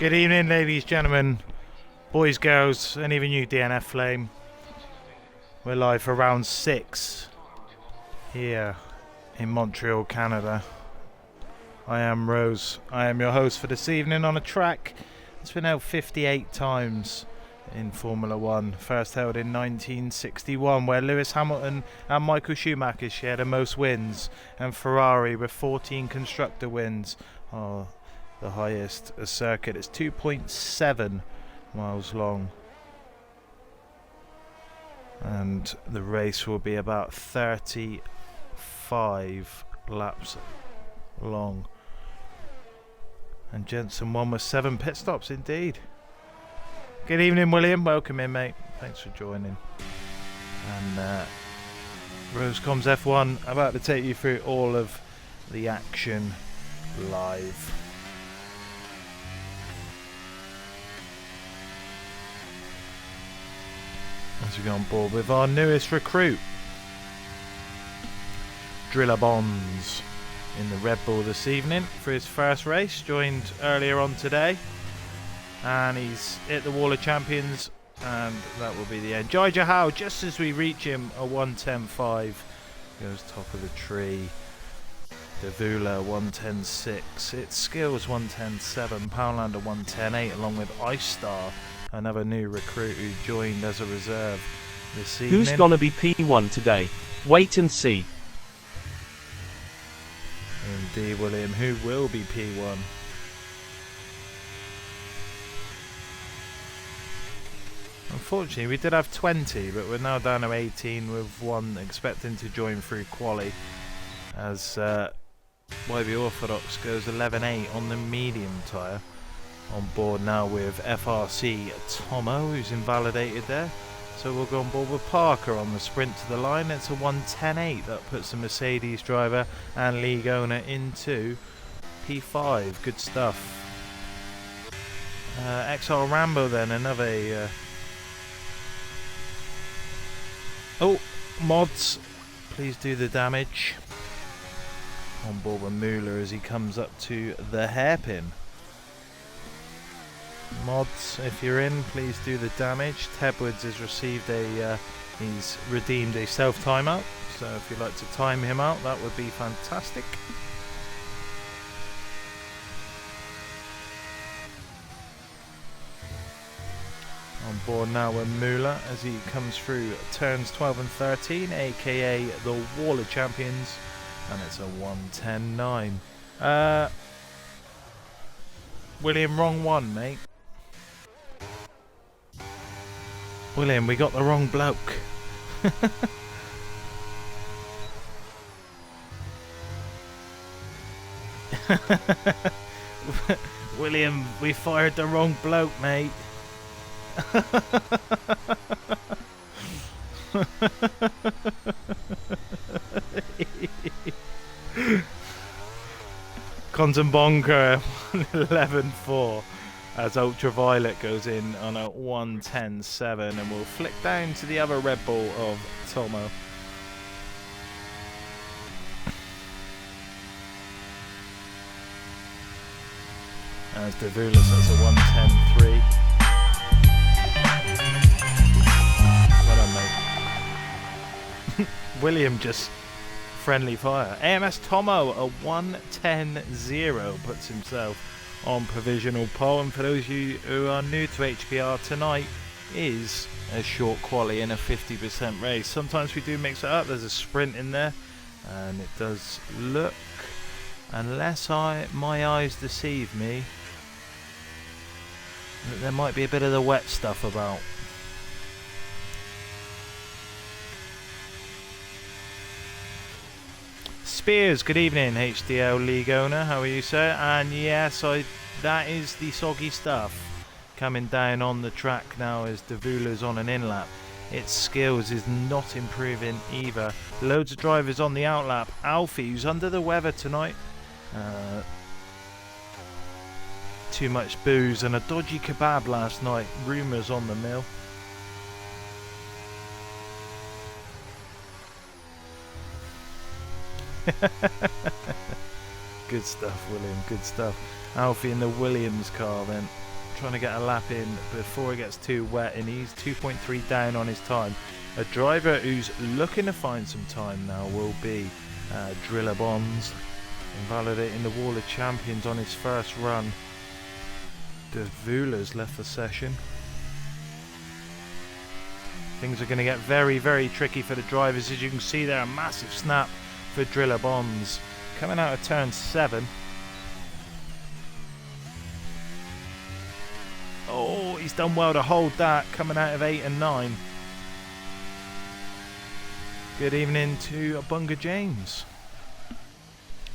Good evening, ladies, gentlemen, boys, girls, and even you, DNF Flame. We're live for round 6 here in Montreal, Canada. I am Rose. I am your host for this evening on a track that's been held 58 times in Formula 1. First held in 1961, where Lewis Hamilton and Michael Schumacher share the most wins, and Ferrari with 14 constructor wins. The highest circuit is 2.7 miles long, and the race will be about 35 laps long. And Jensen won with 7 pit stops indeed. Good evening, William. Welcome in, mate. Thanks for joining. And Rosecom's F1 about to take you through all of the action live. As we go on board with our newest recruit, Driller Bonds, in the Red Bull this evening for his first race. Joined earlier on today, and he's hit the Wall of Champions, and that will be the end. Jai Jahal, just as we reach him, a 1:10.5 goes top of the tree. Davula 1:10.6. It's Skills 1:10.7. Poundlander 1:10.8, along with Ice Star, another new recruit who joined as a reserve this evening. Who's gonna be P1 today? Wait and see. Indeed, William. Who will be P1? Unfortunately, we did have 20, but we're now down to 18, with one expecting to join through quali, as YB Orthodox goes 11.8 on the medium tyre. On board now with FRC Tomo, who's invalidated there. So we'll go on board with Parker on the sprint to the line. It's a 1:10.8. That puts the Mercedes driver and league owner into P5. Good stuff. XR Rambo then, another... Oh, mods, please do the damage. On board with Mueller as he comes up to the hairpin. Mods, if you're in, please do the damage. Tedwards has received he's redeemed a self timeout, so if you'd like to time him out, that would be fantastic. On board now with Mueller as he comes through turns 12 and 13, aka the Wall of Champions, and it's a 1:10.9. William, wrong one, mate. William, we got the wrong bloke. William, we fired the wrong bloke, mate. Quantum Bonker 11.4 as Ultraviolet goes in on a 1:10.7, and we'll flick down to the other Red Bull of Tomo. As Davula says a 1:10.3. Well done, mate. William just friendly fire. AMS Tomo a 1:10.0 puts himself on provisional pole, and for those of you who are new to HPR, tonight is a short quali in a 50% race. Sometimes we do mix it up. There's a sprint in there, and it does look, unless my eyes deceive me, that there might be a bit of the wet stuff about. Spears, good evening, HDL League owner. How are you, sir? And yes, that is the soggy stuff coming down on the track now as Davula's on an in-lap. Its skills is not improving either. Loads of drivers on the outlap. Alfie, who's under the weather tonight. Too much booze and a dodgy kebab last night. Rumours on the mill. Good stuff, William, good stuff. Alfie in the Williams car then. trying to get a lap in before it gets too wet, and he's 2.3 down on his time. A driver who's looking to find some time now will be Driller Bonds, invalidating the Wall of Champions on his first run. De Vula's left the session. Things are going to get very, very tricky for the drivers. As you can see there, a massive snap for Driller Bonds. Coming out of turn 7. Oh, he's done well to hold that, coming out of 8 and 9. Good evening to Bunga James.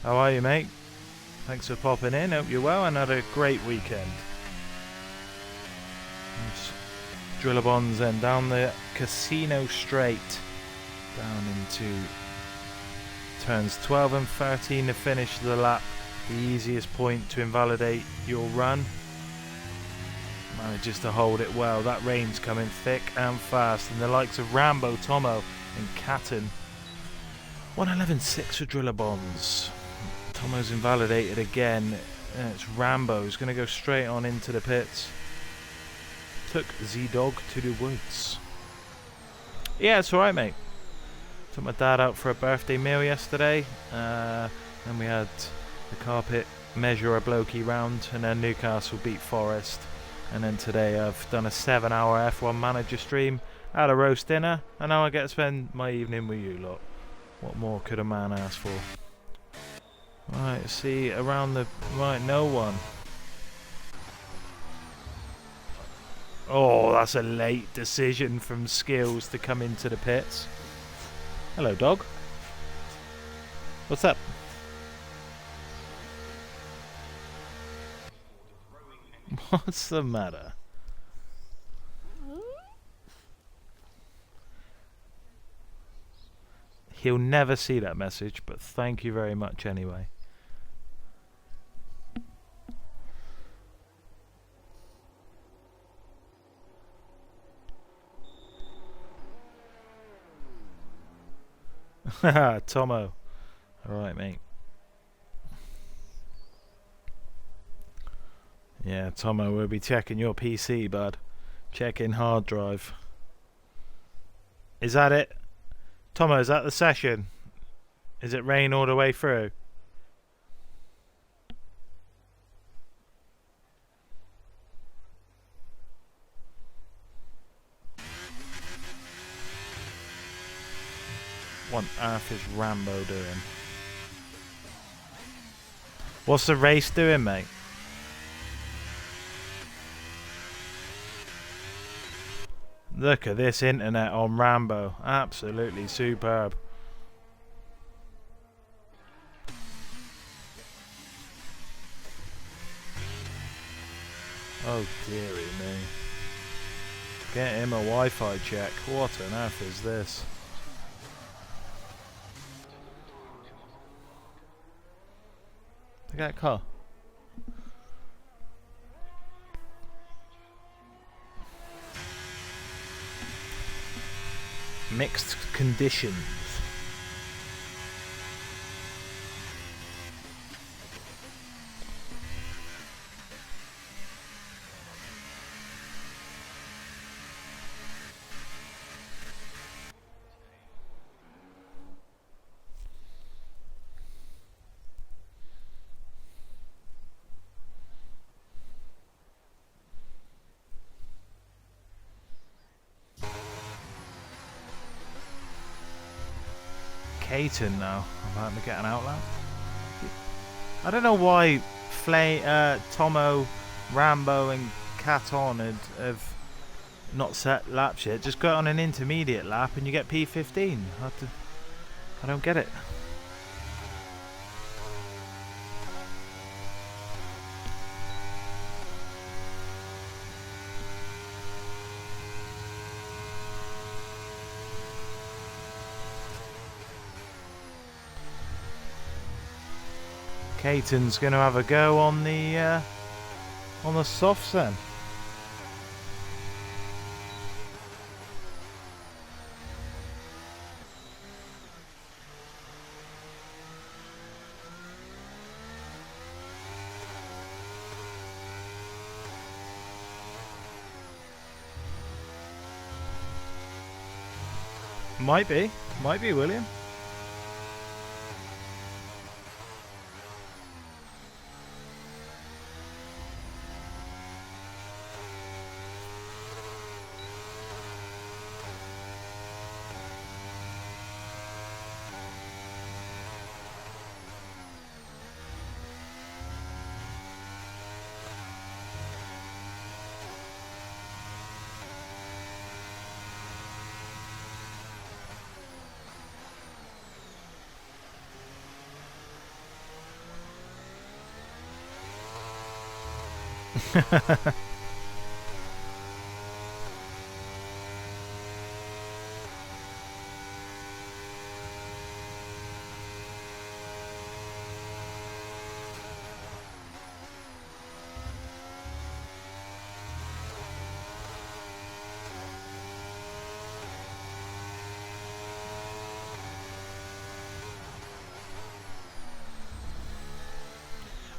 How are you, mate? Thanks for popping in. Hope you're well and had a great weekend. Driller Bonds then down the Casino Straight, down into turns 12 and 13 to finish the lap. The easiest point to invalidate your run. Manages to hold it well. That rain's coming thick and fast, and the likes of Rambo, Tomo and Catton. 111.6 for Driller Bonds. Tomo's invalidated again. It's Rambo who's going to go straight on into the pits. Took Z-Dog to the woods. Yeah, it's alright, mate. Took my dad out for a birthday meal yesterday. Then we had the carpet measure a blokey round, and then Newcastle beat Forest. And then today I've done a 7-hour F1 manager stream, had a roast dinner, and now I get to spend my evening with you lot. What more could a man ask for? Right, see, around the... Right, no one. Oh, that's a late decision from Skills to come into the pits. Hello, dog. What's up? What's the matter? He'll never see that message, but thank you very much anyway. Haha, Tomo. Alright, mate. Yeah, Tomo, we'll be checking your PC, bud. Checking hard drive. Is that it? Tomo, is that the session? Is it rain all the way through? What on earth is Rambo doing? What's the race doing, mate? Look at this internet on Rambo. Absolutely superb. Oh dearie me. Get him a Wi-Fi check. What on earth is this? Look at that car. Mixed conditions. Caton now. I'm about to get an outlap. I don't know why Tomo, Rambo and Caton have not set laps yet. Just go on an intermediate lap and you get P15. I don't get it. Caton's going to have a go on the softs then. Might be. Might be, William.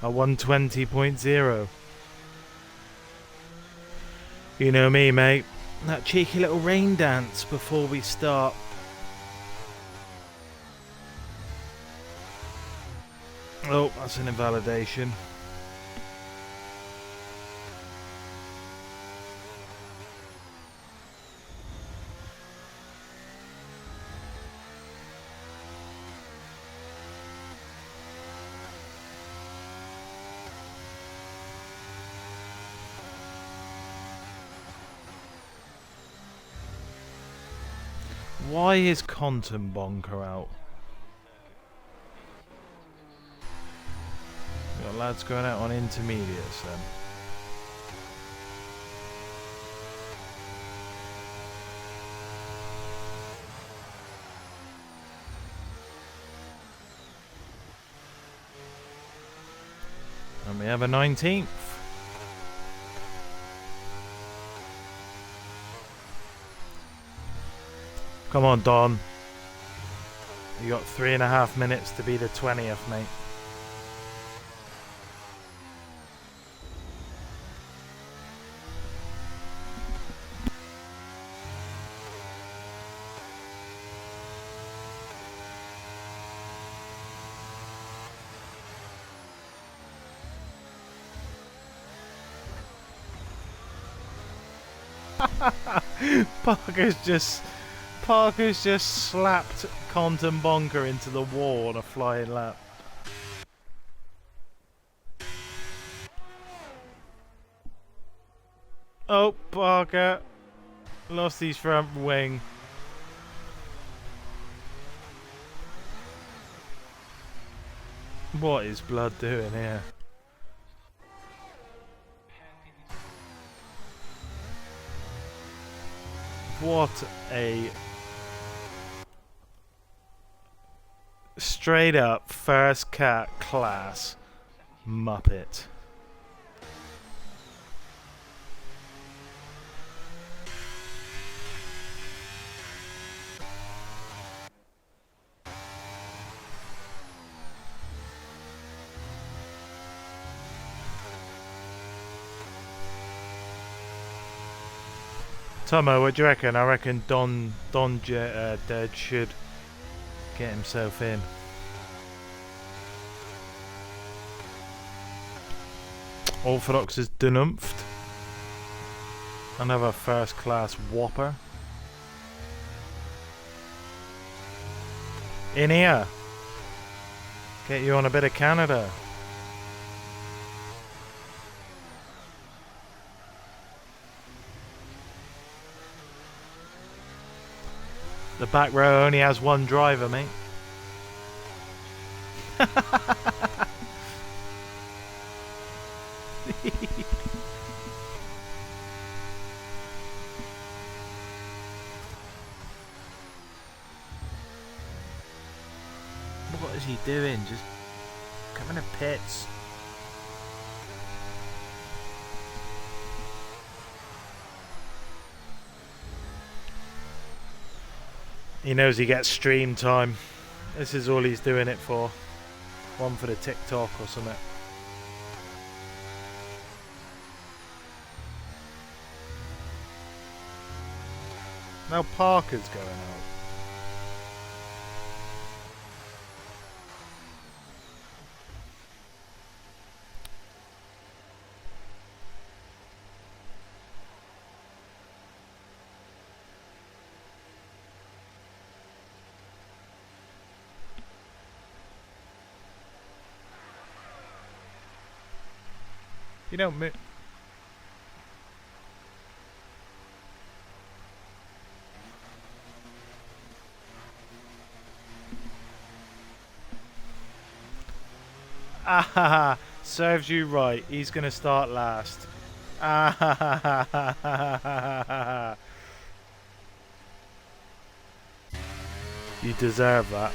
A 120.0. You know me, mate. That cheeky little rain dance before we start. Oh, that's an invalidation. Why is Quantum Bonker out? We got lads going out on intermediates then. And we have a 19th. Come on, Don. You got 3.5 minutes to be the 20th, mate. Parker's just slapped Quantum Bonker into the wall on a flying lap. Oh, Parker lost his front wing. What is Blood doing here? What a straight up first cat class Muppet. Tomo, what do you reckon? I reckon Don Dead should get himself in. Orthodox is denumphed. Another first class whopper. In here. Get you on a bit of Canada. The back row only has one driver, mate. What is he doing? Just come in the pits. He knows he gets stream time. This is all he's doing it for. One for the TikTok or something. Now Parker's going out. You don't move. Ah ha ha, serves you right. He's gonna start last. Ah ha ha ha ha ha ha ha. You deserve that.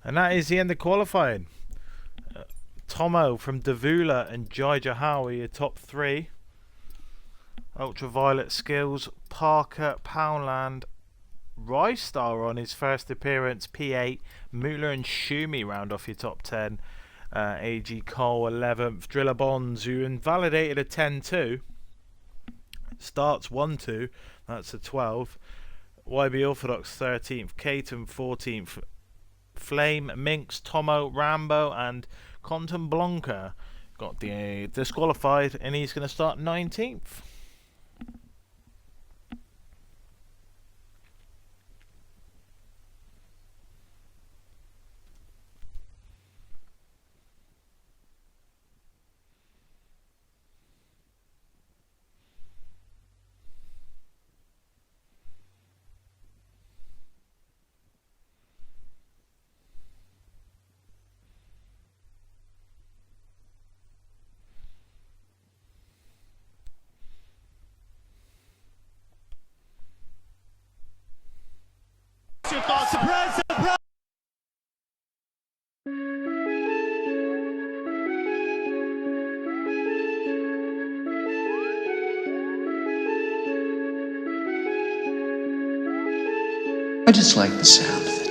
And that is the end of qualifying. Tomo from Davula and Jai Jahawi are top 3. Ultraviolet Skills, Parker, Poundland, Rystar on his first appearance, P8, Mueller and Shumi round off your top 10. AG Cole 11th, Driller Bonds, who invalidated a 10-2, starts 1-2, that's a 12. YB Orthodox 13th, Caton 14th, Flame, Minx, Tomo, Rambo and Quantum Blanca got the disqualified, and he's going to start 19th. Surprise, surprise! I just like the sound of it.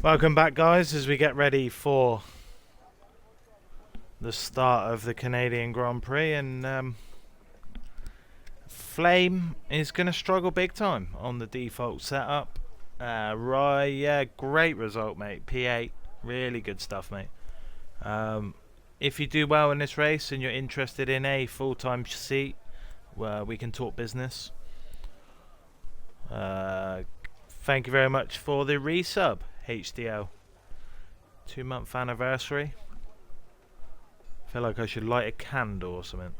Welcome back, guys, as we get ready for the start of the Canadian Grand Prix, and Flame is going to struggle big time on the default setup. Right, yeah, great result, mate. P8, really good stuff, mate. If you do well in this race and you're interested in a full-time seat, we can talk business. Thank you very much for the resub, HDL. 2-month anniversary. I feel like I should light a candle or something.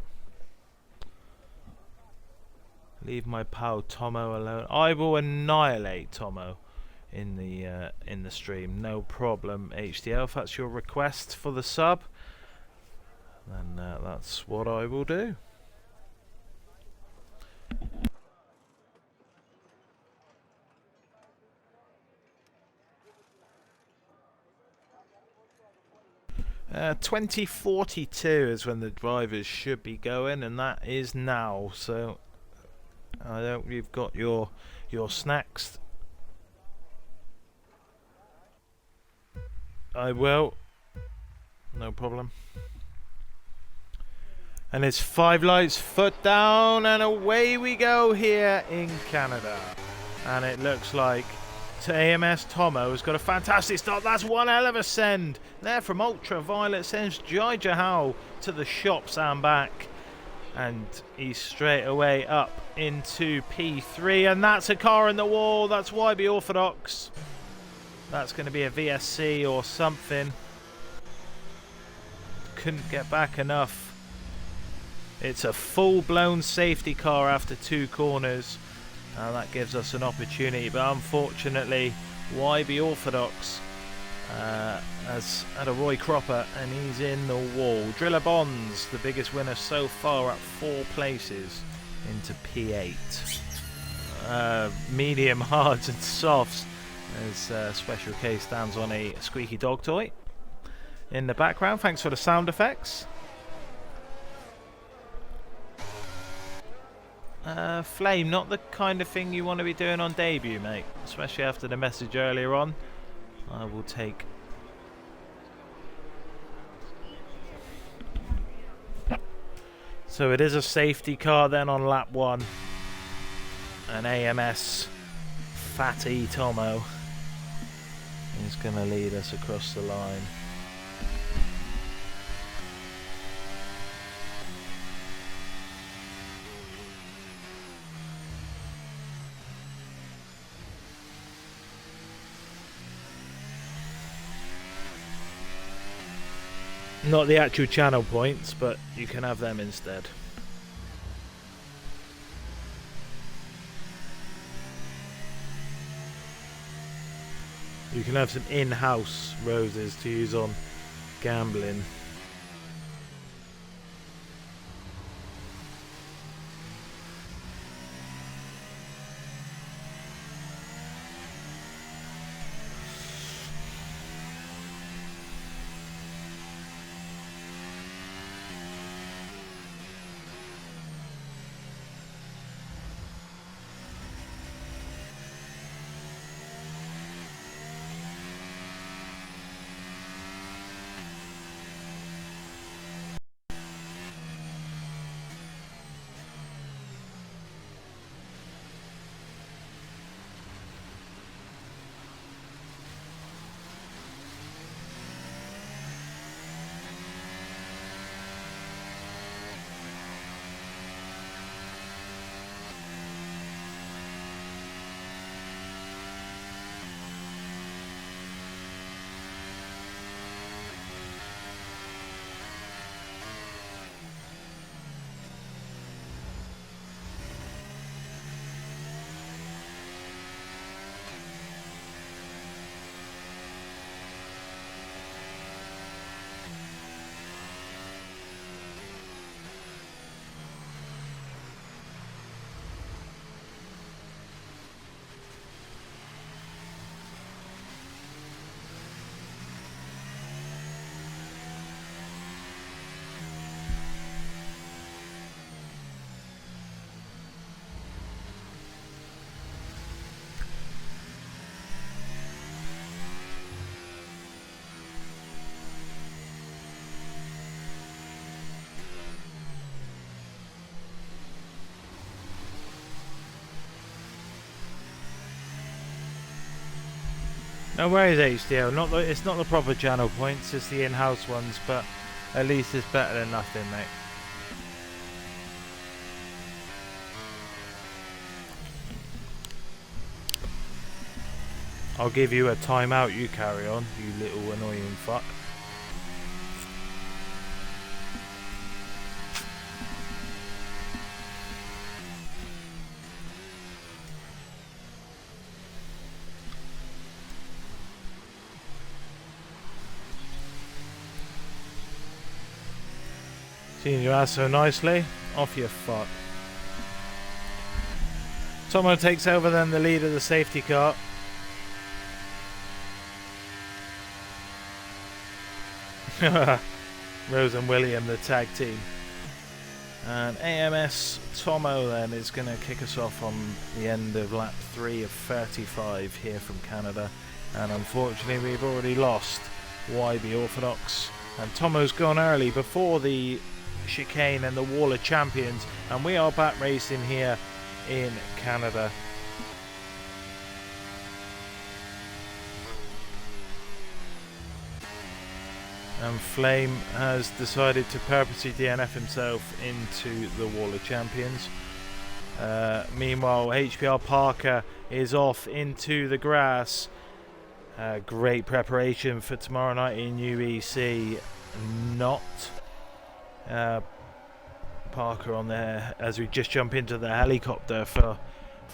Leave my pal Tomo alone. I will annihilate Tomo in the stream. No problem, HDL. If that's your request for the sub, then that's what I will do. Uh, 2042 is when the drivers should be going, and that is now. So I hope you've got your snacks. I will. No problem. And it's 5 lights, foot down, and away we go here in Canada. And it looks like AMS Tomo has got a fantastic start. That's one hell of a send there from Ultraviolet. Sends Jai Jahal to the shops and back. And he's straight away up into P3. And that's a car in the wall. That's YB Orthodox. That's going to be a VSC or something. Couldn't get back enough. It's a full-blown safety car after 2 corners. That gives us an opportunity, but unfortunately YB Orthodox has had a Roy Cropper and he's in the wall. Driller Bonds, the biggest winner so far, at 4 places into P8. Medium, hards and softs, as Special K stands on a squeaky dog toy in the background. Thanks for the sound effects. Flame, not the kind of thing you want to be doing on debut, mate. Especially after the message earlier on. I will take... So it is a safety car then on lap 1. An AMS Fatty Tomo is going to lead us across the line. Not the actual channel points, but you can have them instead. You can have some in-house roses to use on gambling. No worries, HDL. It's not the proper channel points, it's the in-house ones, but at least it's better than nothing, mate. I'll give you a timeout, you carry on, you little annoying fuck. Seeing you ass so nicely, off you fuck. Tomo takes over then the lead of the safety car. Rose and William, the tag team. And AMS Tomo then is going to kick us off on the end of lap 3 of 35 here from Canada. And unfortunately we've already lost YB Orthodox. And Tomo's gone early before the chicane and the Wall of Champions. And we are back racing here in Canada. And Flame has decided to purposely DNF himself into the Wall of Champions. Meanwhile, HPR Parker is off into the grass. Great preparation for tomorrow night in UEC. Not Parker on there as we just jump into the helicopter for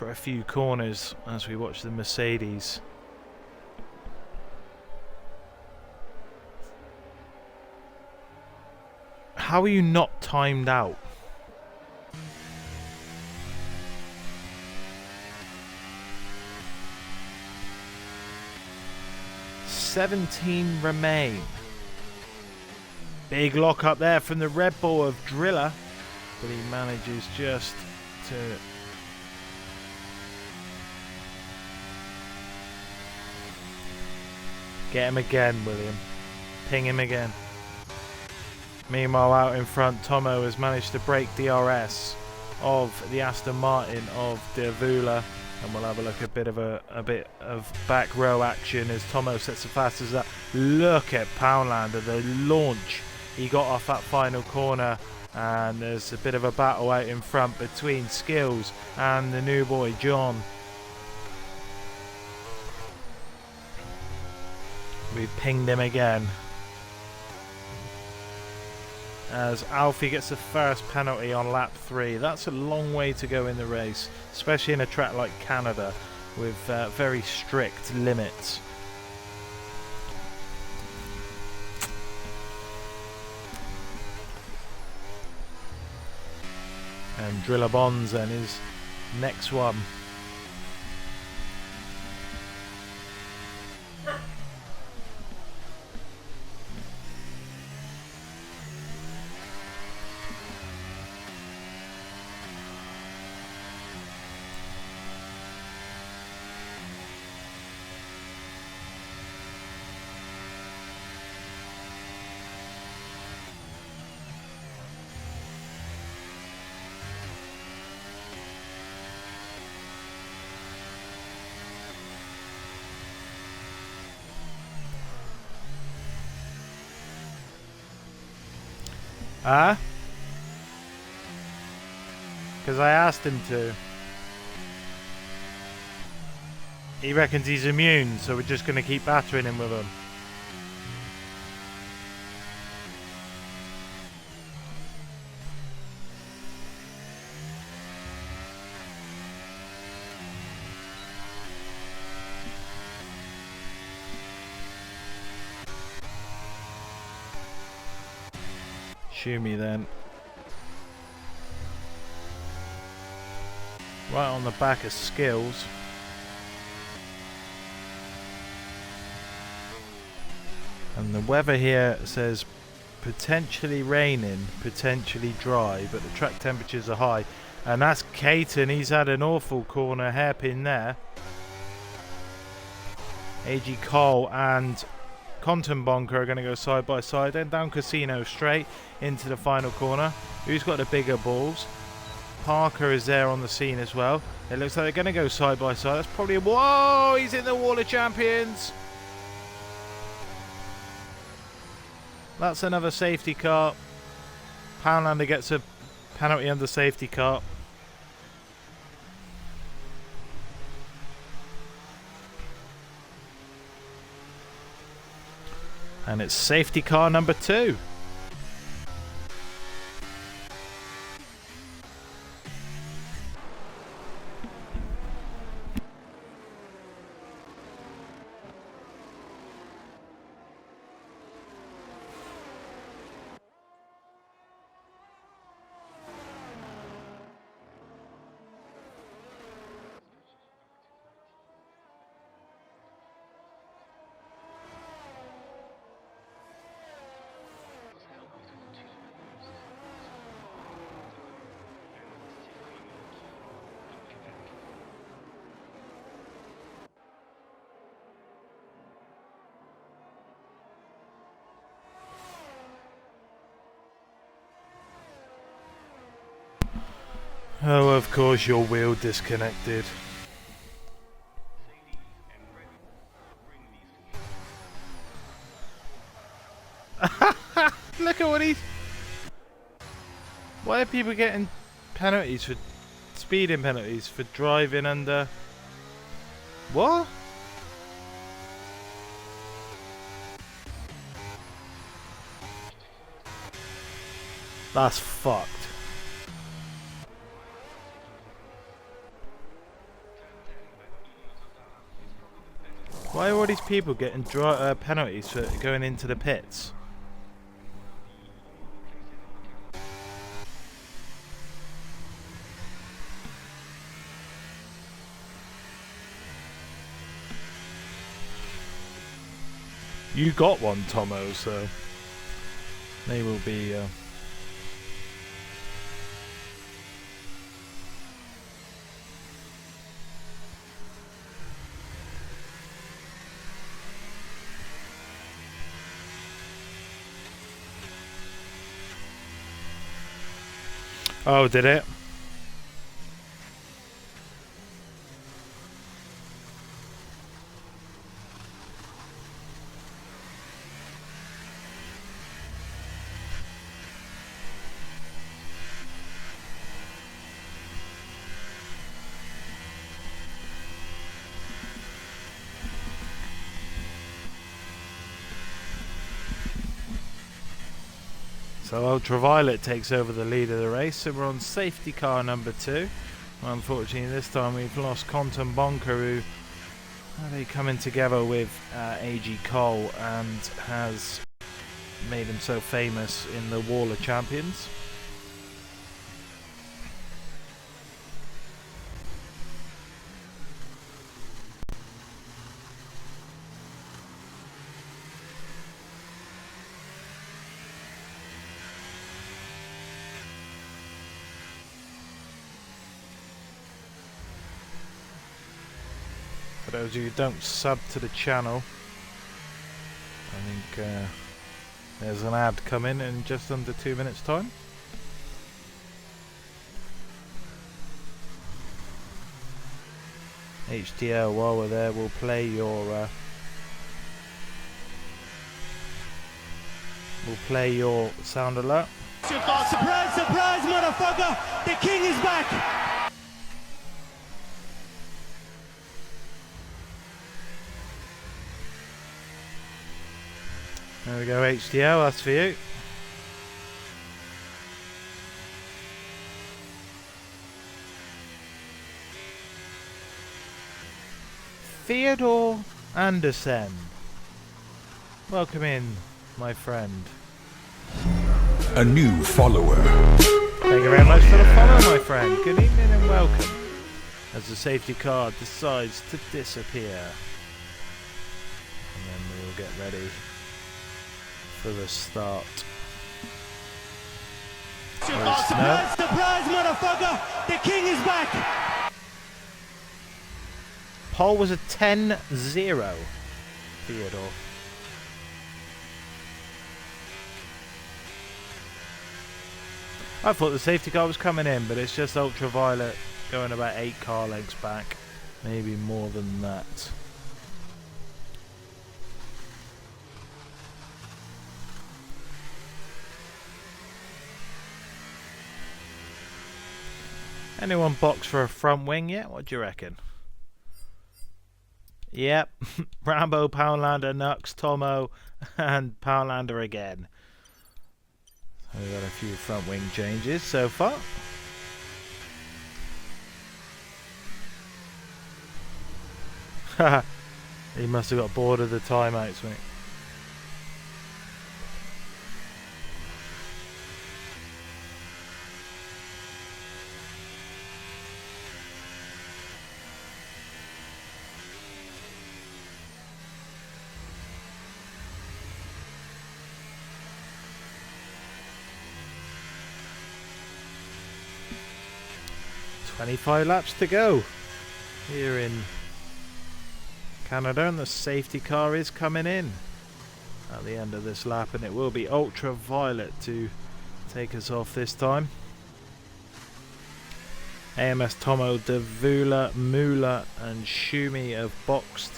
a few corners as we watch the Mercedes. How are you not timed out? $17 remain. Big lock up there from the Red Bull of Driller, but he manages just to get him again, William. Ping him again. Meanwhile, out in front, Tomo has managed to break DRS of the Aston Martin of De Vula, and we'll have a look at a bit of back row action as Tomo sets the fastest up. Look at Poundlander, the launch he got off that final corner, and there's a bit of a battle out in front between Skills and the new boy John. We've pinged him again as Alfie gets the first penalty on lap 3. That's a long way to go in the race, especially in a track like Canada with very strict limits. And Driller Bonds then is next one. Huh? Because I asked him to. He reckons he's immune, so we're just going to keep battering him with him. Shoo me then. Right on the back of Skills. And the weather here says potentially raining, potentially dry, but the track temperatures are high. And that's Caton, he's had an awful corner hairpin there. AG Cole and Conton Bonker are going to go side by side, then down Casino straight into the final corner. Who's got the bigger balls? Parker is there on the scene as well. It looks like they're going to go side by side. That's probably... Whoa! He's in the Wall of Champions! That's another safety car. Poundlander gets a penalty under safety car. And it's safety car number 2. Oh, of course, your wheel disconnected. Look at what he's... Why are people getting penalties for... speeding penalties for driving under... What? That's fucked. Why are all these people getting penalties for going into the pits? You got one, Tomo, so they will be... Oh, did it? So Ultraviolet takes over the lead of the race, so we're on safety car number 2. Well, unfortunately this time we've lost Quantum Bonker, who they coming together with AG Cole and has made him so famous in the Wall of Champions. For those of you who don't sub to the channel, I think there's an ad coming in just under 2 minutes time. HDL, while we're there, we'll play your sound alert. Surprise, surprise, motherfucker! The king is back! There we go, HDL, that's for you. Theodore Anderson. Welcome in, my friend. A new follower. Thank you very much for the follow, my friend. Good evening and welcome. As the safety car decides to disappear. And then we will get ready for the start. Surprise, surprise, motherfucker! The king is back! Pole was a 10-0. Theodore. I thought the safety car was coming in, but it's just Ultraviolet going about 8 car lengths back. Maybe more than that. Anyone box for a front wing yet? What do you reckon? Yep. Rambo, Poundlander, Nux, Tomo, and Poundlander again. So we've got a few front wing changes so far. Haha. He must have got bored of the timeouts, mate. "25 laps to go here in Canada, and the safety car is coming in at the end of this lap, and it will be Ultraviolet to take us off this time. AMS Tomo, Davula, Mula and Shumi have boxed.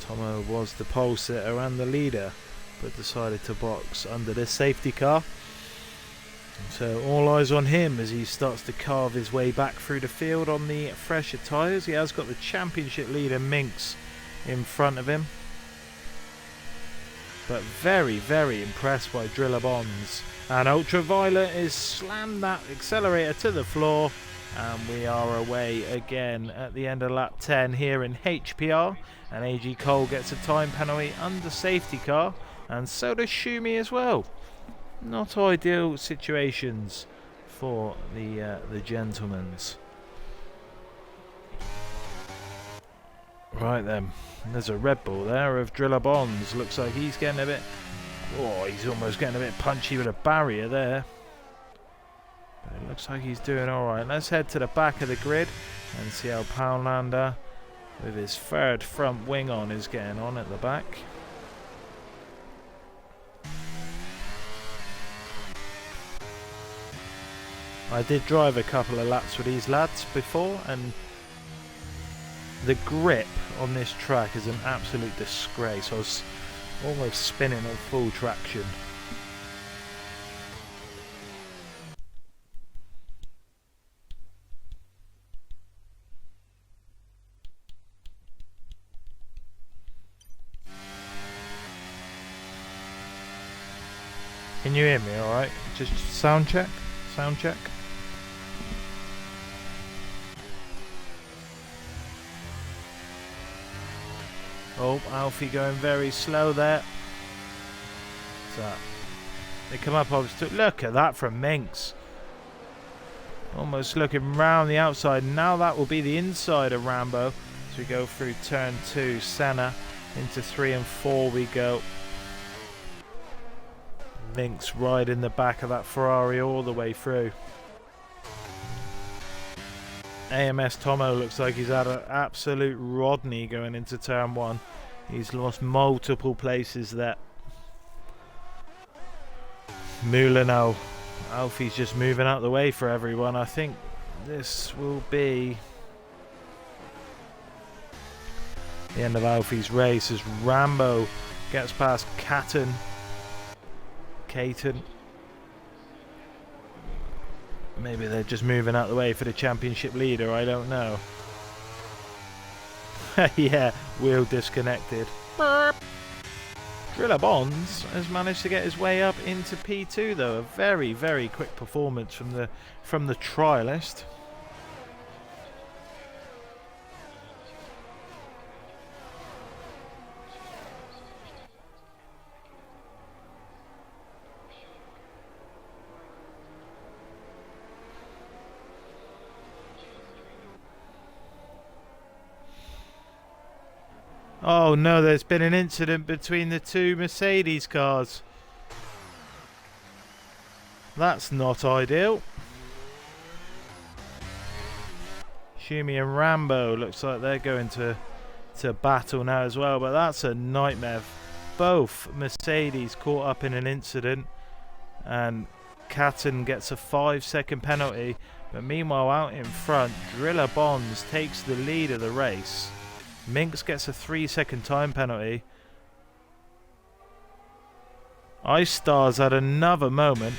Tomo was the pole sitter and the leader, but decided to box under this safety car. So all eyes on him as he starts to carve his way back through the field on the fresher tyres. He has got the championship leader Minx in front of him. But very, very impressed by Driller Bonds. And Ultraviolet is slammed that accelerator to the floor. And we are away again at the end of lap 10 here in HPR. And AG Cole gets a time penalty under safety car. And so does Shumi as well. Not ideal situations for the gentlemen's. Right then, there's a Red Bull there of Driller Bonds. Looks like he's getting a bit... Oh, he's almost getting a bit punchy with a barrier there. But it looks like he's doing alright. Let's head to the back of the grid and see how Poundlander, with his third front wing on, is getting on at the back. I did drive a couple of laps with these lads before, and the grip on this track is an absolute disgrace. I was almost spinning on full traction. Can you hear me alright? Just sound check? Sound check? Oh, Alfie going very slow there. So they come up obviously. Look at that from Minx. Almost looking round the outside. Now that will be the inside of Rambo. As we go through turn 2, Senna into 3 and 4 we go. Minx right in the back of that Ferrari all the way through. AMS Tomo looks like he's had an absolute Rodney going into turn 1. He's lost multiple places there. Mula now. Alfie's just moving out the way for everyone. I think this will be the end of Alfie's race as Rambo gets past Caton. Maybe they're just moving out the way for the championship leader, I don't know. Yeah, wheel disconnected. Driller Bonds has managed to get his way up into P2 though. A very, very quick performance from the trialist. Oh no, there's been an incident between the two Mercedes cars. That's not ideal. Shumi and Rambo looks like they're going to battle now as well, but that's a nightmare. Both Mercedes caught up in an incident and Caton gets a 5-second penalty, but meanwhile out in front Driller Bonds takes the lead of the race. Minx gets a 3-second time penalty. Ice Stars had another moment.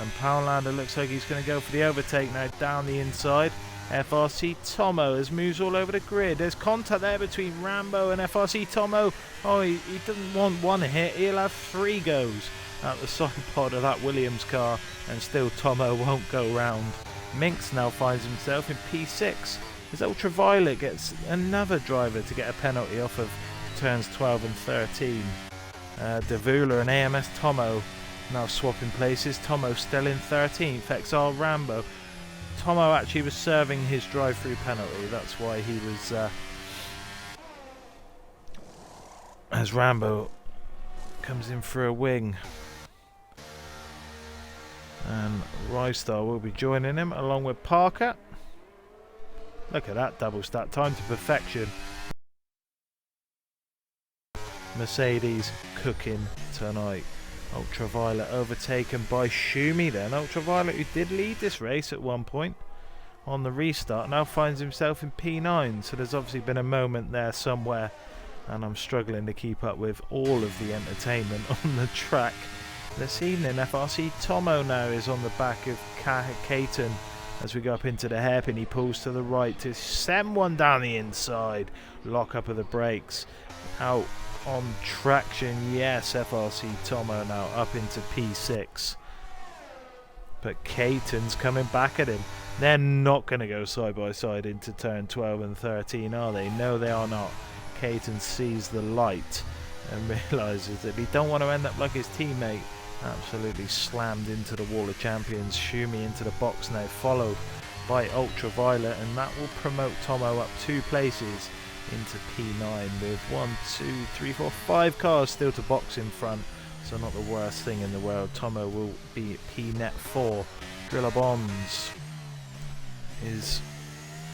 And Poundlander looks like he's going to go for the overtake now down the inside. FRC Tomo has moves all over the grid. There's contact there between Rambo and FRC Tomo. Oh, he doesn't want one hit. He'll have 3 goes at the side pod of that Williams car, and still Tomo won't go round. Minx now finds himself in P6 as Ultraviolet gets another driver to get a penalty off of turns 12 and 13. Davula and AMS Tomo now swapping places. Tomo still in 13th. XR Rambo. Tomo actually was serving his drive-through penalty. That's why he was as Rambo comes in for a wing. And Rystar will be joining him along with Parker. Look at that double stack, time to perfection. Mercedes cooking tonight. Ultraviolet overtaken by Schumi then. Ultraviolet, who did lead this race at one point on the restart, now finds himself in P9. So there's obviously been a moment there somewhere, and I'm struggling to keep up with all of the entertainment on the track this evening. FRC Tomo now is on the back of Caton as we go up into the hairpin. He pulls to the right to send one down the inside. Lock up of the brakes. Out on traction. Yes, FRC Tomo now up into P6. But Caton's coming back at him. They're not going to go side by side into turn 12 and 13, are they? No, they are not. Caton sees the light and realises that he don't want to end up like his teammate. Absolutely slammed into the wall of champions. Schumi into the box now, followed by Ultraviolet, and that will promote Tomo up 2 places into P9 with 1, 2, 3, 4, 5 cars still to box in front. So not the worst thing in the world. Tomo will be at P-net 4. Driller Bonds is...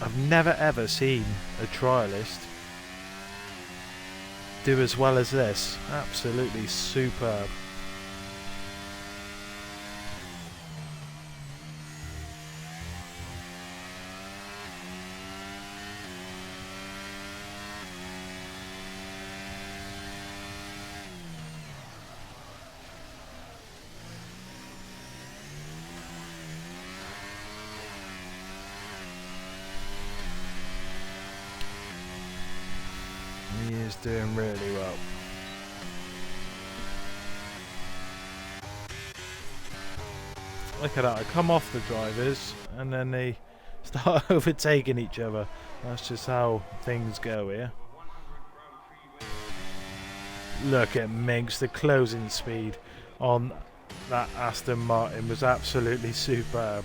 I've never ever seen a trialist do as well as this. Absolutely superb. He is doing really well. Look at that, I come off the drivers and then they start overtaking each other. That's just how things go here. Look at Minx, the closing speed on that Aston Martin was absolutely superb.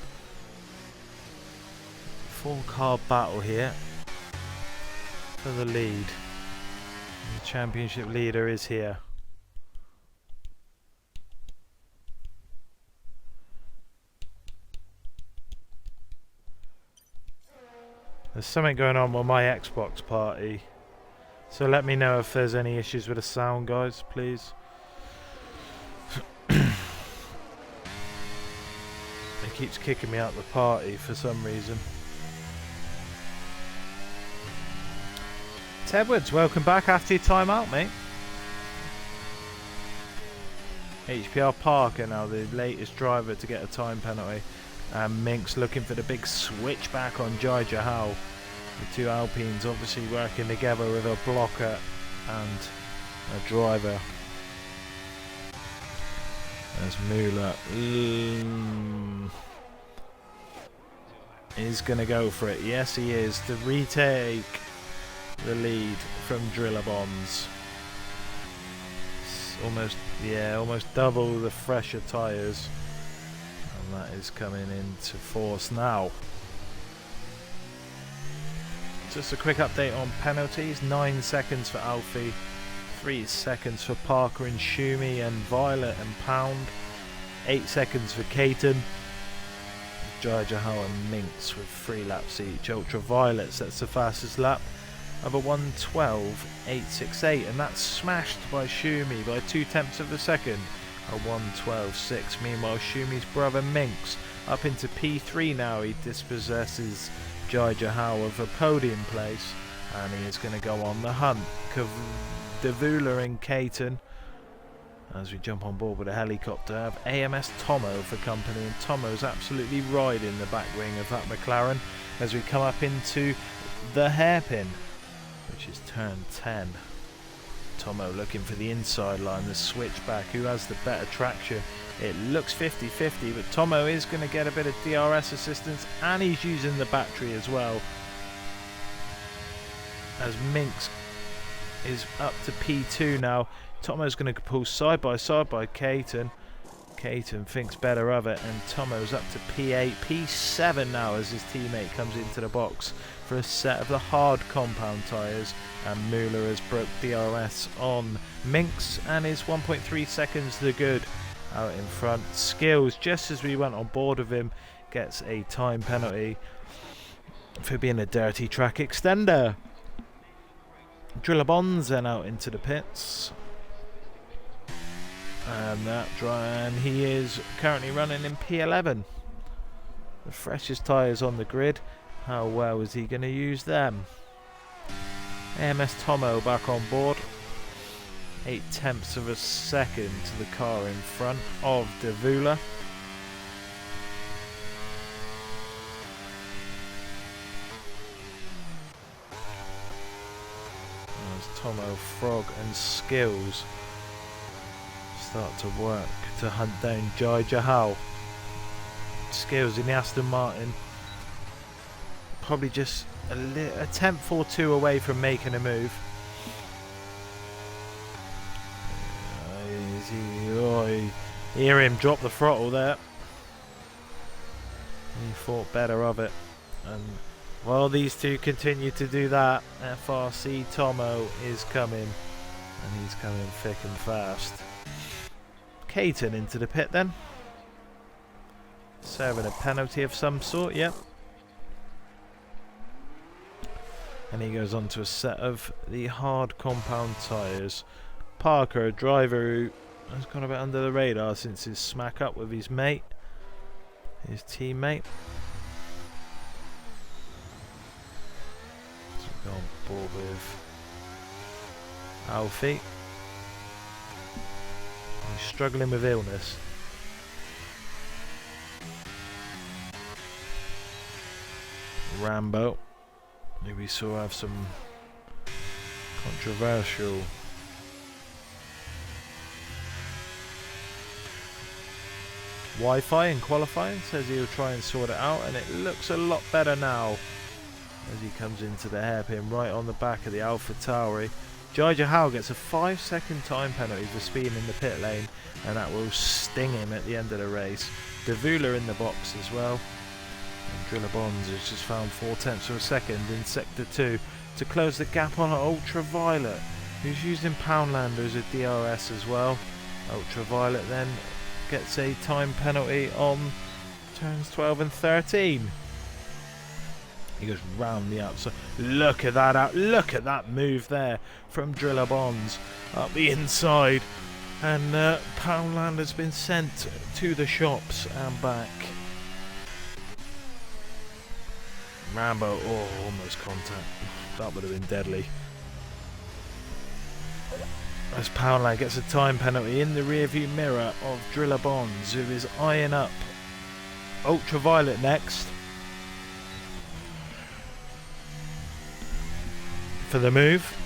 4-car battle here for the lead. The championship leader is here. There's something going on with my Xbox party, so let me know if there's any issues with the sound, guys, please. It keeps kicking me out of the party for some reason. Edwards, welcome back after your time out, mate. HPR Parker now the latest driver to get a time penalty. And Minx looking for the big switchback on Jai Jahal. The 2 Alpines obviously working together with a blocker and a driver. There's Mueller. He's going to go for it. Yes, he is. To retake the lead from Driller Bonds. Almost double the fresher tyres, and that is coming into force now. Just a quick update on penalties. 9 seconds for Alfie, 3 seconds for Parker and Schumi and Violet and Pound, 8 seconds for Caton, Jai Jahal and Minx with 3 laps each. Ultraviolet sets the fastest lap of a 1:12.868, and that's smashed by Schumi by 0.2 of a second, a 1:12.6. Meanwhile, Shumi's brother Minx up into P3 now. He dispossesses Jai Jahal of a podium place, and he is going to go on the hunt. Davula and Caton As we jump on board with a helicopter, have AMS Tomo for company, and Tomo's absolutely riding the back wing of that McLaren as we come up into the hairpin, which is turn 10. Tomo looking for the inside line, the switchback, who has the better traction. It looks 50-50, but Tomo is going to get a bit of DRS assistance, and he's using the battery as well. As Minx is up to P2 now. Tomo's going to pull side by side by Caton. Caton thinks better of it, and Tomo's up to P8, P7 now as his teammate comes into the box for a set of the hard compound tyres, and Mueller has broke DRS on Minx and is 1.3 seconds the good out in front. Skills, just as we went on board with him, gets a time penalty for being a dirty track extender. Driller Bonds then out into the pits. And he is currently running in P11. The freshest tyres on the grid. How well is he going to use them? AMS Tomo back on board. 0.8 of a second to the car in front of Davula. As Tomo, Frog and Skills start to work to hunt down Jai Jahal. Skills in the Aston Martin, probably just a tenth or two away from making a move. Hear him drop the throttle there. He thought better of it, and while these two continue to do that, FRC Tomo is coming, and he's coming thick and fast. Caton into the pit then. Serving a penalty of some sort, yep. And he goes on to a set of the hard compound tyres. Parker, a driver who has gone a bit under the radar since his smack up with his mate, his teammate. So we go on board with Alfie. He's struggling with illness. Rambo, who we saw have some controversial Wi-Fi in qualifying, says he'll try and sort it out, and it looks a lot better now as he comes into the hairpin right on the back of the Alpha Tauri. Jai Jahal gets a 5-second time penalty for speeding in the pit lane, and that will sting him at the end of the race. Davula in the box as well. And Driller Bonds has just found 0.4 of a second in Sector 2 to close the gap on Ultraviolet, who's using Poundlander as a DRS as well. Ultraviolet then gets a time penalty on turns 12 and 13. He goes round the outside. Look at that look at that move there from Driller Bonds up the inside, and Poundlander's been sent to the shops and back. Rambo, oh, almost contact. That would have been deadly. As Poundland gets a time penalty in the rearview mirror of Driller Bonds, who is eyeing up Ultraviolet next for the move.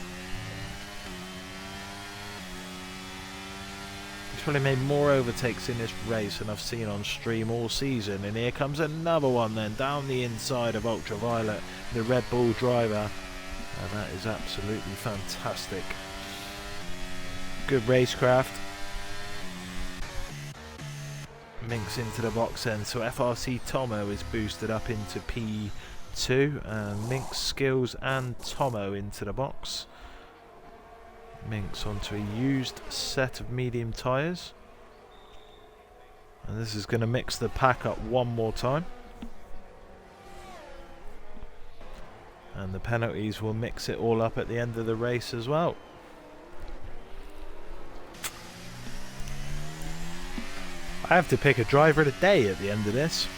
He's probably made more overtakes in this race than I've seen on stream all season, and here comes another one then down the inside of Ultraviolet, the Red Bull driver, and that is absolutely fantastic. Good racecraft. Minx into the box then, so FRC Tomo is boosted up into P2, and Minx, Skills and Tomo into the box. Minx onto a used set of medium tyres, and this is going to mix the pack up one more time, and the penalties will mix it all up at the end of the race as well. I have to pick a driver of the day at the end of this,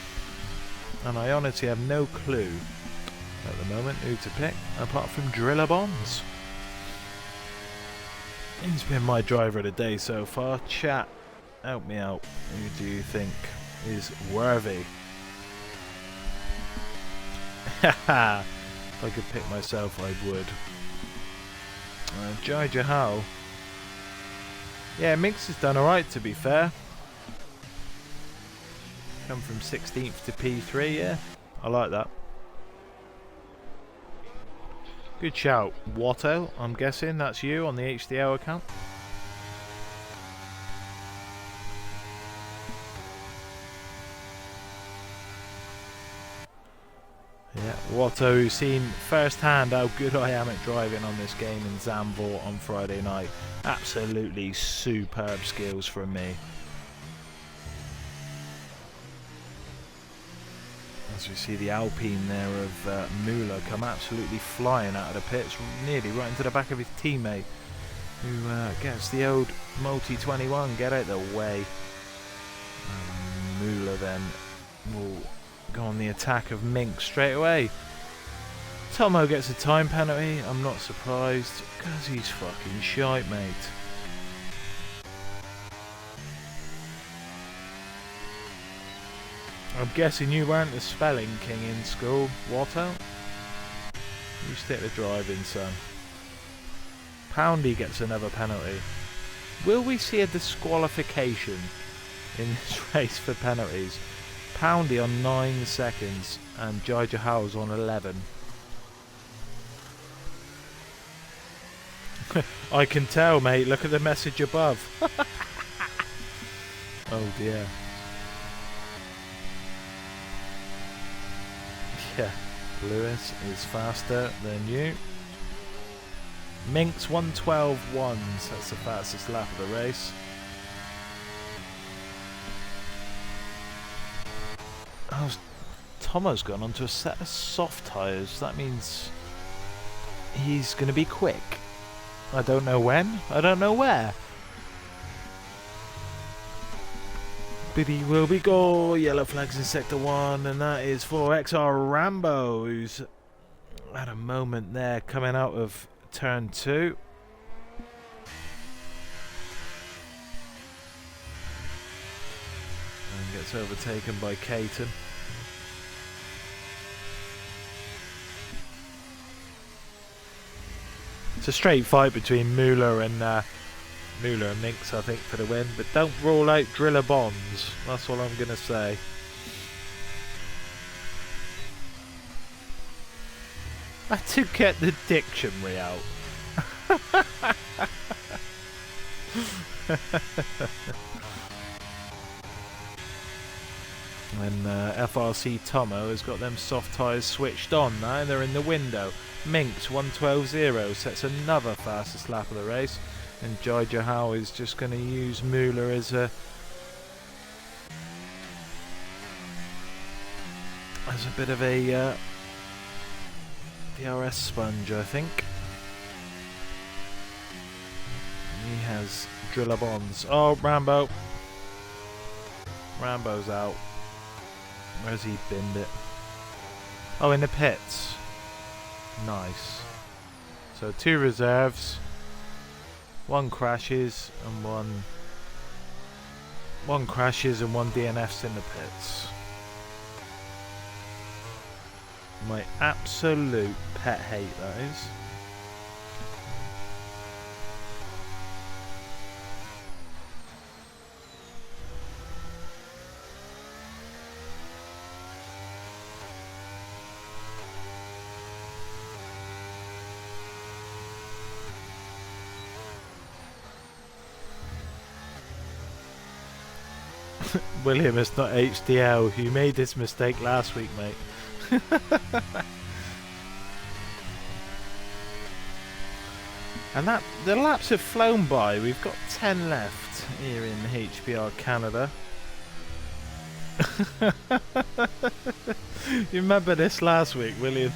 and I honestly have no clue at the moment who to pick apart from Driller Bonds. He's been my driver of the day so far. Chat, help me out. Who do you think is worthy? Haha. If I could pick myself, I would. Jai Jahal. Yeah, Minx has done alright, to be fair. Come from 16th to P3, yeah. I like that. Good shout. Watto, I'm guessing that's you on the HDL account. Yeah, Watto, who's seen firsthand how good I am at driving on this game in Zandvoort on Friday night. Absolutely superb skills from me. As we see the Alpine there of Müller come absolutely flying out of the pits, nearly right into the back of his teammate, who gets the old multi-21, get out the way. Müller then will go on the attack of Mink straight away. Tomo gets a time penalty. I'm not surprised, because he's fucking shite, mate. I'm guessing you weren't the spelling king in school, Watto? You stick to driving, son. Poundy gets another penalty. Will we see a disqualification in this race for penalties? Poundy on 9 seconds and Jai Jahal's on 11. I can tell, mate. Look at the message above. Oh dear. Yeah, Lewis is faster than you. Minx 1:12.1. That's the fastest lap of the race. Oh, Tomo's gone onto a set of soft tyres. That means he's going to be quick. I don't know when. I don't know where. But he will be go. Yellow flags in sector 1, and that is for XR Rambo, who's had a moment there coming out of turn 2. And gets overtaken by Caton. It's a straight fight between Müller and Minx, I think, for the win. But don't rule out Driller Bonds. That's all I'm going to say. I had to get the dictionary out. And FRC Tomo has got them soft tyres switched on now, and they're in the window. Minx 1:12.0 sets another fastest lap of the race, and Jai Jahal is just going to use Müller as a bit of a DRS sponge, I think. He has Driller Bonds. Oh, Rambo. Rambo's out. Where's he binned it? Oh, in the pits. Nice. So 2 reserves. 1 crashes and one crashes and 1 DNFs in the pits. My absolute pet hate, that is. William, it's not HDL. You made this mistake last week, mate. And that the laps have flown by. We've got 10 left here in HPR Canada. You remember this last week, William?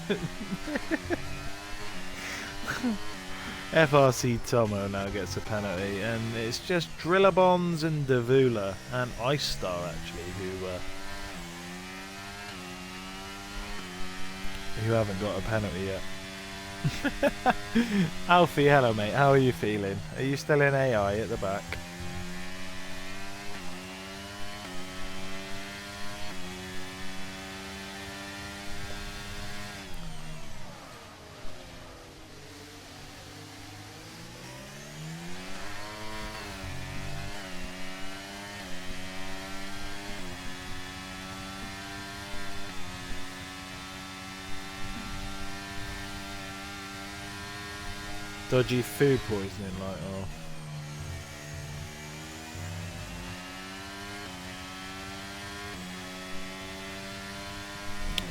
FRC Tomo now gets a penalty, and it's just Driller Bonds and Davula and Ice Star actually who haven't got a penalty yet. Alfie, hello mate, how are you feeling? Are you still in AI at the back? Dodgy food poisoning, like, oh.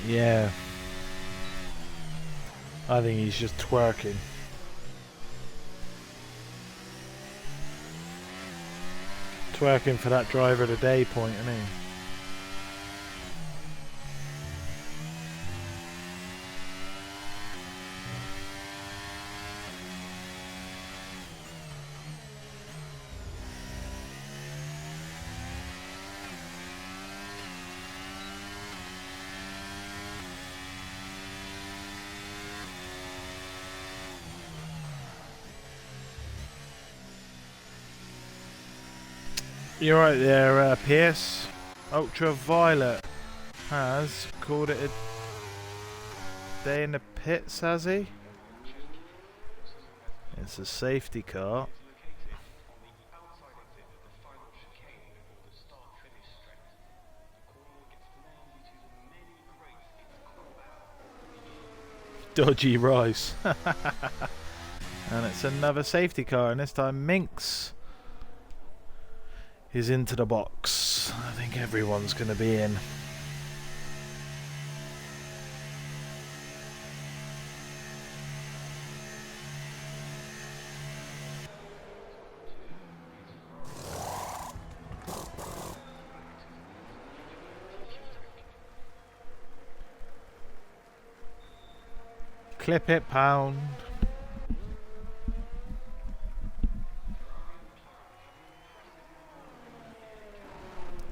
Yeah. I think he's just twerking. Twerking for that driver of the day point, isn't he? You're right there, Pierce. Ultraviolet has called it a day in the pits, has he? It's a safety car. Dodgy rice. And it's another safety car, and this time Minx is into the box. I think everyone's going to be in. Clip it, pound.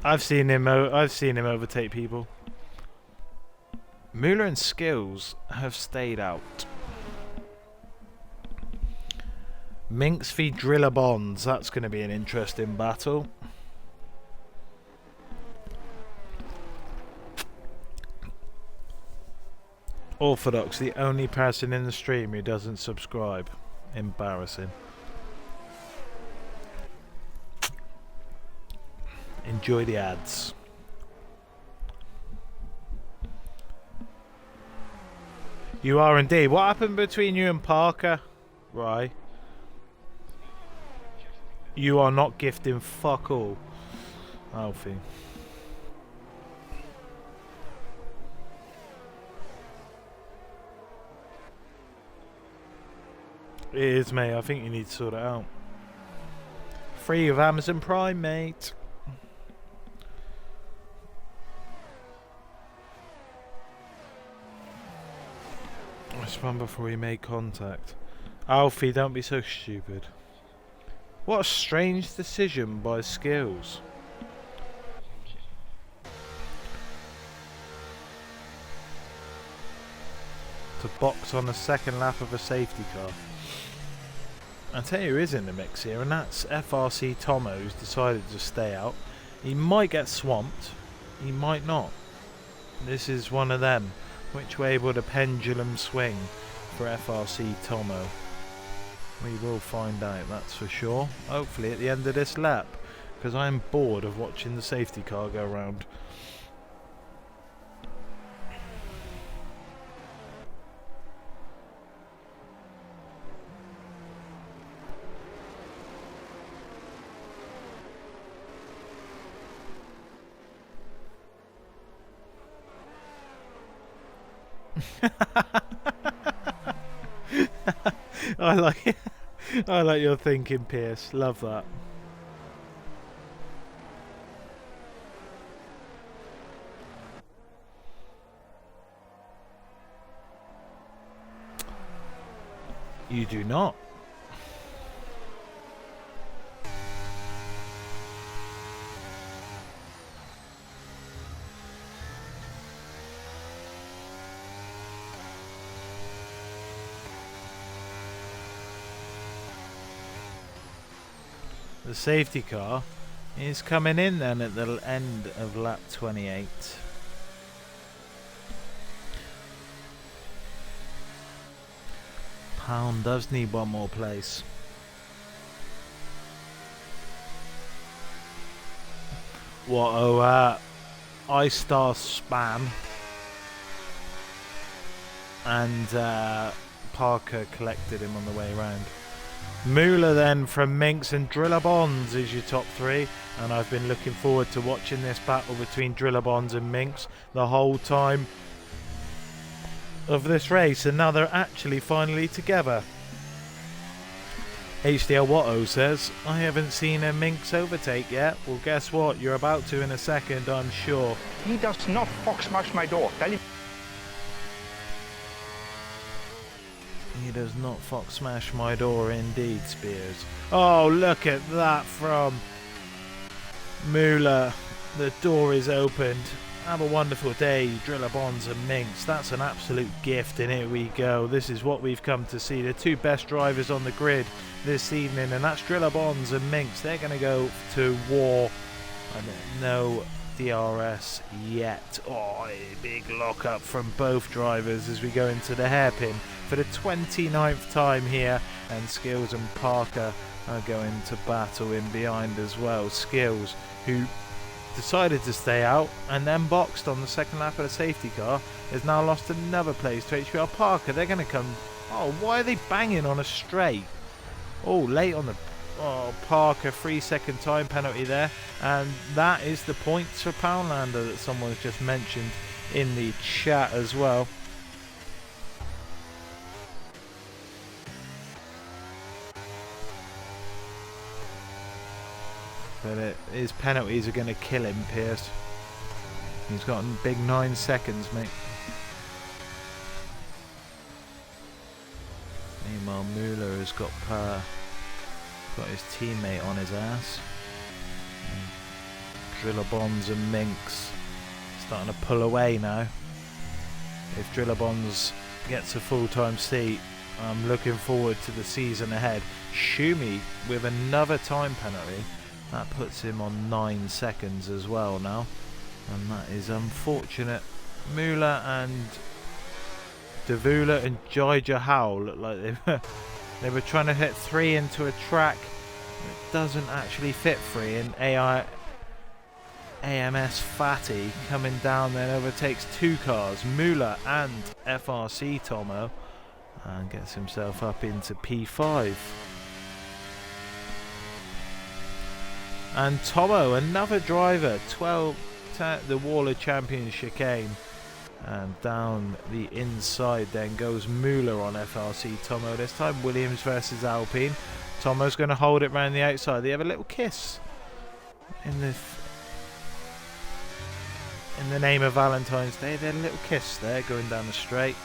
I've seen him overtake people. Mueller and Skills have stayed out. Minx v Driller Bonds. That's going to be an interesting battle. Orthodox, the only person in the stream who doesn't subscribe. Embarrassing. Enjoy the ads. You are indeed. What happened between you and Parker? Right. You are not gifting fuck all, Alfie. It is, mate. I think you need to sort it out. Free of Amazon Prime, mate. Let's run before we make contact. Alfie, don't be so stupid. What a strange decision by Skills. To box on the second lap of a safety car. I'll tell you who is in the mix here, and that's FRC Tomo, who's decided to stay out. He might get swamped, he might not. This is one of them. Which way will the pendulum swing for FRC Tomo? We will find out, that's for sure. Hopefully at the end of this lap, because I am bored of watching the safety car go round. I like your thinking, Pierce. Love that. You do not. the safety car is coming in then at the end of lap 28. Pound does need one more place. What a Ice Star span. And Parker collected him on the way round. Mueller then from Minx and Driller Bonds is your top three, and I've been looking forward to watching this battle between Driller Bonds and Minx the whole time of this race, and now they're actually finally together. HDL Watto says, I haven't seen a Minx overtake yet. Well, guess what? You're about to in a second, I'm sure. He does not fox smash my door. Tell him. He does not fox smash my door indeed, Spears. Oh, look at that from Mueller. The door is opened. Have a wonderful day, Driller Bonds and Minx. That's an absolute gift, and here we go. This is what we've come to see. The two best drivers on the grid this evening, and that's Driller Bonds and Minx. They're going to go to war. No DRS yet. Oh, a big lock-up from both drivers as we go into the hairpin for the 29th time here, and Skills and Parker are going to battle in behind as well. Skills, who decided to stay out and then boxed on the second lap of the safety car, has now lost another place to HPR. Parker, they're going to come... Oh, why are they banging on a straight? Oh, late on the... Oh, Parker, 3-second time penalty there, and that is the points for Poundlander that someone's just mentioned in the chat as well. But his penalties are going to kill him, Pierce. He's got a big 9 seconds, mate. Meanwhile, Mueller has got his teammate on his ass. Driller Bonds and Minx starting to pull away now. If Driller Bonds gets a full-time seat, I'm looking forward to the season ahead. Schumi with another time penalty. That puts him on 9 seconds as well now, and that is unfortunate. Mueller and Davula and Jaija Howell look like they were trying to hit 3 into a track that doesn't actually fit 3, and AMS Fatty coming down then overtakes 2 cars, Mueller and FRC Tomo, and gets himself up into P5. And Tomo, another driver, the Waller Champions chicane, and down the inside then goes Mueller on FRC Tomo. This time Williams versus Alpine. Tomo's going to hold it round the outside. They have a little kiss in the name of Valentine's Day. They had a little kiss there going down the straight,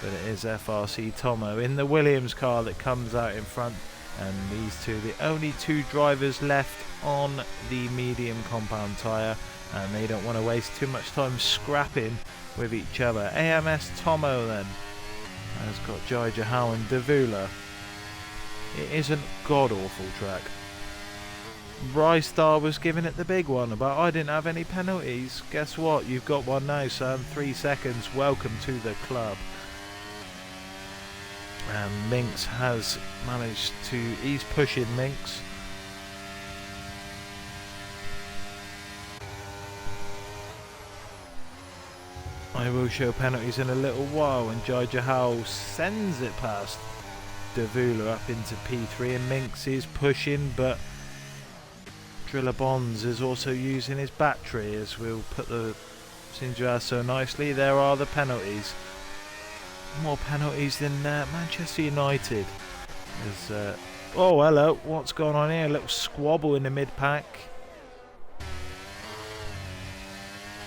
but it is FRC Tomo in the Williams car that comes out in front. And these two, the only 2 drivers left on the medium compound tyre, and they don't want to waste too much time scrapping with each other. AMS Tomo then has got Jaija Howe and Davula. It is a god-awful track. Brystar was giving it the big one, but I didn't have any penalties. Guess what? You've got one now, son. 3 seconds. Welcome to the club. And Minx has managed to... He's pushing Minx. I will show penalties in a little while, and Jaija Howe sends it past Davula up into P3, and Minx is pushing, but Driller Bonds is also using his battery, as we'll put the Sinjar so nicely. There are the penalties. More penalties than Manchester United. Oh, hello. What's going on here? A little squabble in the mid-pack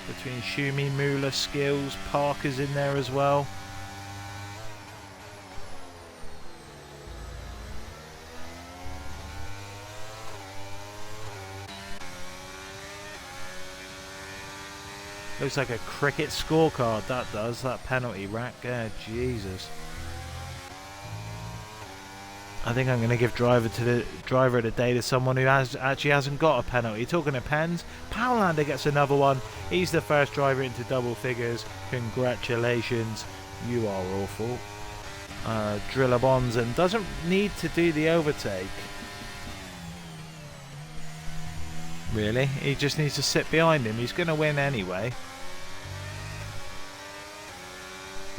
between Schumi, Mueller, Skills. Parker's in there as well. Looks like a cricket scorecard, that does, that penalty rack. Jesus. I think I'm going to give driver of the day to someone who actually hasn't got a penalty. Talking of pens, Powlander gets another one. He's the first driver into double figures. Congratulations, you are awful. Driller Bonzen doesn't need to do the overtake. Really, he just needs to sit behind him. He's going to win anyway.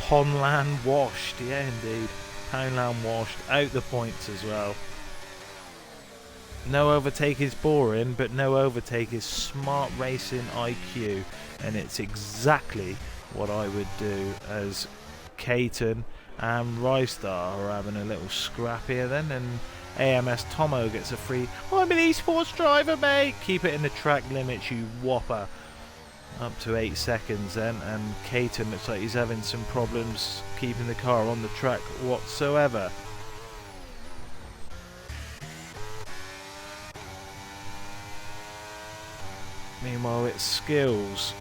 Ponland washed, yeah indeed. Poundland washed, out the points as well. No overtake is boring, but no overtake is smart racing IQ, and it's exactly what I would do. As Caton and Rystar are having a little scrap here then, and AMS Tomo gets a free. I'm an esports driver, mate. Keep it in the track limits, you whopper. Up to 8 seconds then, and Caton looks like he's having some problems keeping the car on the track whatsoever. Meanwhile, it's Skills.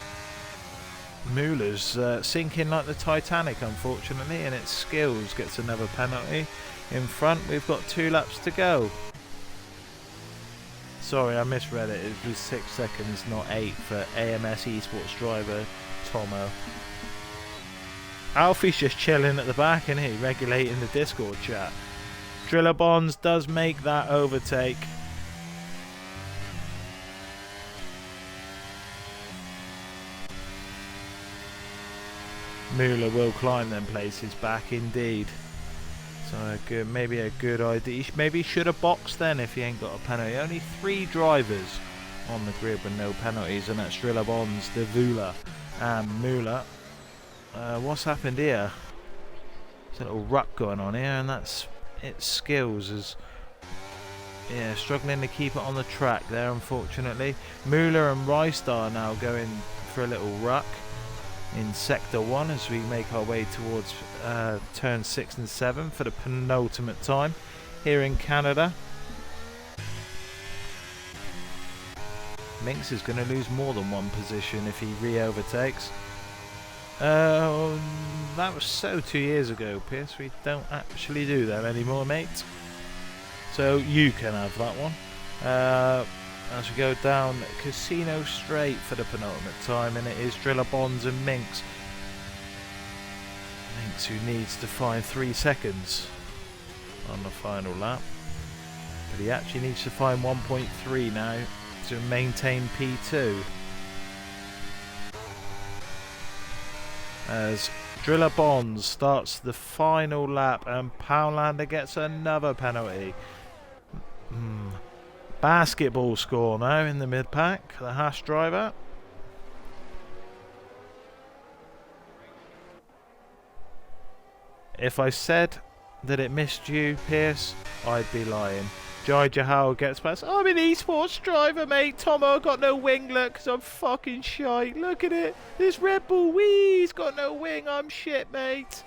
Muller's sinking like the Titanic, unfortunately, and it's Skills gets another penalty. In front, we've got 2 laps to go. Sorry, I misread it. It was 6 seconds, not 8, for AMS Esports driver Tomo. Alfie's just chilling at the back, isn't he? Regulating the Discord chat. Driller Bonds does make that overtake. Muller will climb them places back, indeed. So good, maybe a good idea. Maybe he should have boxed then if he ain't got a penalty. Only 3 drivers on the grid with no penalties, and that's Driller Bonds, Devula, and Muller. What's happened here? There's a little ruck going on here, and that's it. Skills is struggling to keep it on the track there, unfortunately. Muller and Rystar now going for a little ruck in sector 1 as we make our way towards turn 6 and 7 for the penultimate time here in Canada. Minx is going to lose more than 1 position if he re-overtakes. That was so 2 years ago, Pierce. We don't actually do that anymore, mate. So you can have that one. As we go down Casino Straight for the penultimate time, and it is Driller Bonds and Minx. Minx, who needs to find 3 seconds on the final lap, but he actually needs to find 1.3 now to maintain P2. As Driller Bonds starts the final lap, and Powlander gets another penalty. Basketball score now in the mid-pack, the Haas driver. If I said that it missed you, Pierce, I'd be lying. Jai Jahal gets past. I'm an esports driver, mate. Tomo got no wing, look, because I'm fucking shite. Look at it. This Red Bull, he's got no wing. I'm shit, mate.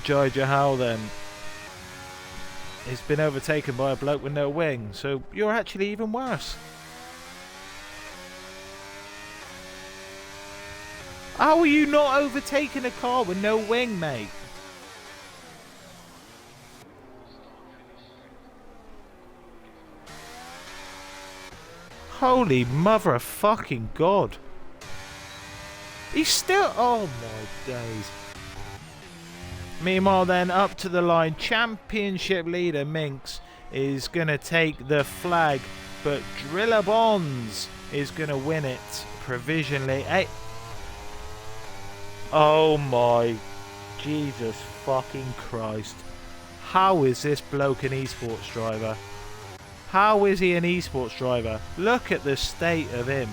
Jai Jahal then. He's been overtaken by a bloke with no wing, so you're actually even worse. How are you not overtaking a car with no wing, mate? Holy mother of fucking God. He's still... Oh my days. Meanwhile then, up to the line, championship leader Minx is going to take the flag, but Driller Bonds is going to win it provisionally. Hey. Oh my Jesus fucking Christ. How is this bloke an esports driver? How is he an esports driver? Look at the state of him.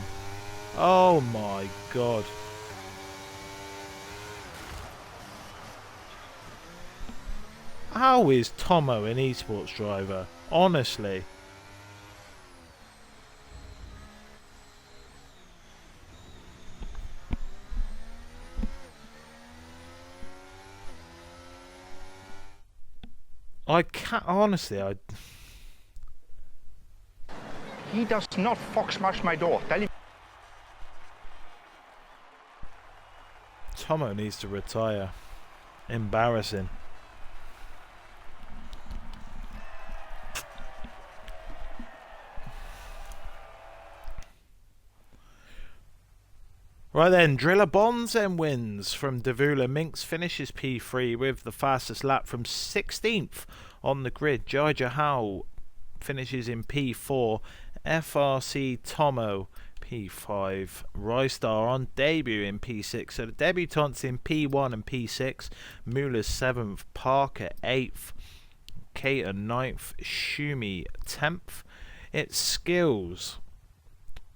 Oh my God. How is Tomo an esports driver? Honestly. I can't, honestly, He does not fox smash my door. Tell him. Tomo needs to retire. Embarrassing. Right then, Driller Bonzen wins from Davula. Minx finishes P3 with the fastest lap from 16th on the grid. Jaja Howe finishes in P4. FRC Tomo P5. Rystar on debut in P6. So the debutantes in P1 and P6. Mueller's 7th. Parker 8th. Cater 9th. Shumi 10th. It's Skills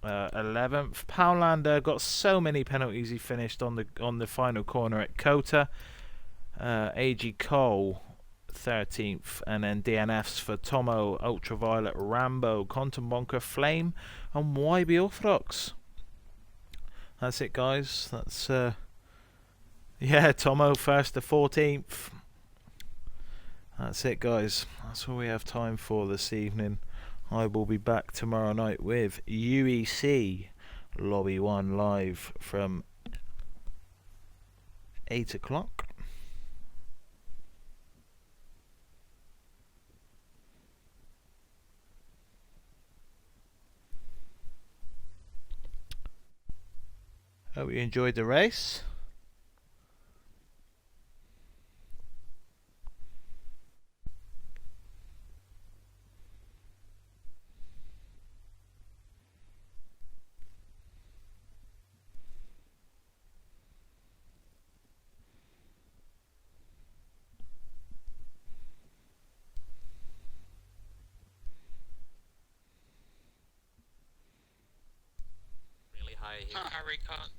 11th. Powlander got so many penalties he finished on the final corner at Kota. AG Cole 13th, and then DNFs for Tomo, Ultraviolet, Rambo, Quantum Bonker, Flame, and YB Orthodox. That's it, guys. That's yeah, Tomo 1st to 14th. That's it, guys. That's all we have time for this evening. I will be back tomorrow night with UEC Lobby 1 live from 8 o'clock. Hope you enjoyed the race. High here. Harry can't.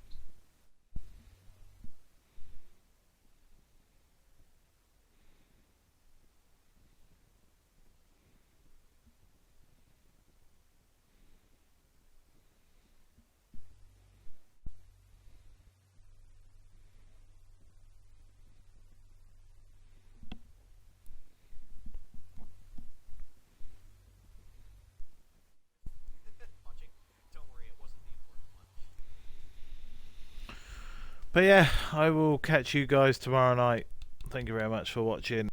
But yeah, I will catch you guys tomorrow night. Thank you very much for watching.